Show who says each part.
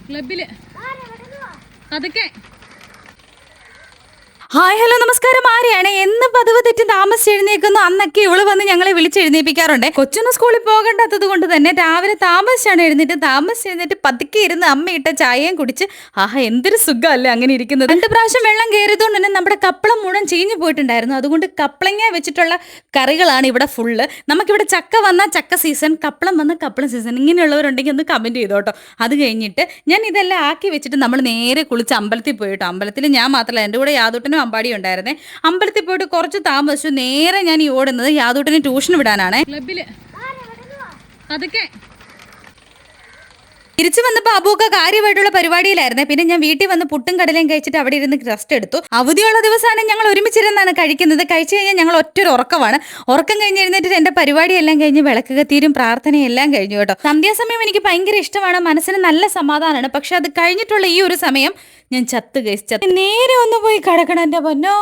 Speaker 1: ക്ലബില് അതൊക്കെ.
Speaker 2: Hi hello നമസ്കാരം. ആരെയാണ് എന്ന് പതിവ് തെറ്റി താമസിച്ചെഴുന്നേക്കുന്നു അന്നൊക്കെ ഇവള് വന്ന് ഞങ്ങളെ വിളിച്ചെഴുന്നേപ്പിക്കാറുണ്ട്. കൊച്ചൊന്ന് സ്കൂളിൽ പോകേണ്ടാത്തത് കൊണ്ട് തന്നെ രാവിലെ താമസിച്ചാണ് താമസിച്ചെഴുന്നേറ്റ് പതുക്കെ ഇരുന്ന് അമ്മയിട്ട ചായയും കുടിച്ച് എന്തൊരു സുഖമല്ലേ അങ്ങനെ ഇരിക്കുന്നത്. 2 പ്രാവശ്യം വെള്ളം കയറിയതുകൊണ്ട് തന്നെ നമ്മുടെ കപ്പളം മുഴുവൻ ചീഞ്ഞു പോയിട്ടുണ്ടായിരുന്നു. അതുകൊണ്ട് കപ്പളങ്ങ വെച്ചിട്ടുള്ള കറികളാണ് ഇവിടെ ഫുള്ള്. നമുക്കിവിടെ ചക്ക വന്നാൽ ചക്ക സീസൺ, കപ്പളം വന്നാൽ കപ്പളം സീസൺ. ഇങ്ങനെയുള്ളവരുണ്ടെങ്കിൽ ഒന്ന് കമന്റ് ചെയ്തോട്ടോ. അത് കഴിഞ്ഞിട്ട് ഞാൻ ഇതെല്ലാം ആക്കി വെച്ചിട്ട് നമ്മൾ നേരെ കുളിച്ച് അമ്പലത്തിൽ പോയിട്ടോ. അമ്പലത്തിൽ ഞാൻ മാത്രമല്ല, എൻ്റെ കൂടെ യാദൂട്ടനും അമ്പാടി ഉണ്ടായിരുന്നേ. അമ്പലത്തിൽ പോയിട്ട് കുറച്ച് താമസിച്ചു. നേരെ ഞാൻ ഈ ഓടുന്നത് യാദൂട്ടന് ട്യൂഷൻ വിടാനാണ്.
Speaker 1: ക്ലബില് അതൊക്കെ.
Speaker 2: തിരിച്ചു വന്നപ്പോൾ അബൂക്ക കാര്യമായിട്ടുള്ള പരിപാടിയിലായിരുന്നേ. പിന്നെ ഞാൻ വീട്ടിൽ വന്ന് പുട്ടും കടലയും കഴിച്ചിട്ട് അവിടെ ഇരുന്ന് റെസ്റ്റ് എടുത്തു. അവധിയുള്ള ദിവസമാണ് ഞങ്ങൾ ഒരുമിച്ചിരുന്നാണ് കഴിക്കുന്നത്. കഴിച്ചു കഴിഞ്ഞാൽ ഞങ്ങൾ ഒറ്റൊരു ഉറക്കമാണ്. ഉറക്കം കഴിഞ്ഞ് എഴുന്നേറ്റിട്ട് എൻ്റെ പരിപാടിയെല്ലാം കഴിഞ്ഞ് വിളക്ക് കത്തിയും പ്രാർത്ഥനയെല്ലാം കഴിഞ്ഞു കേട്ടോ. സന്ധ്യാസമയം എനിക്ക് ഭയങ്കര ഇഷ്ടമാണ്, മനസ്സിന് നല്ല സമാധാനമാണ്. പക്ഷെ അത് കഴിഞ്ഞിട്ടുള്ള ഈ ഒരു സമയം ഞാൻ ചത്ത് നേരെ ഒന്ന് പോയി കിടക്കണം എൻ്റെ പൊന്നോ.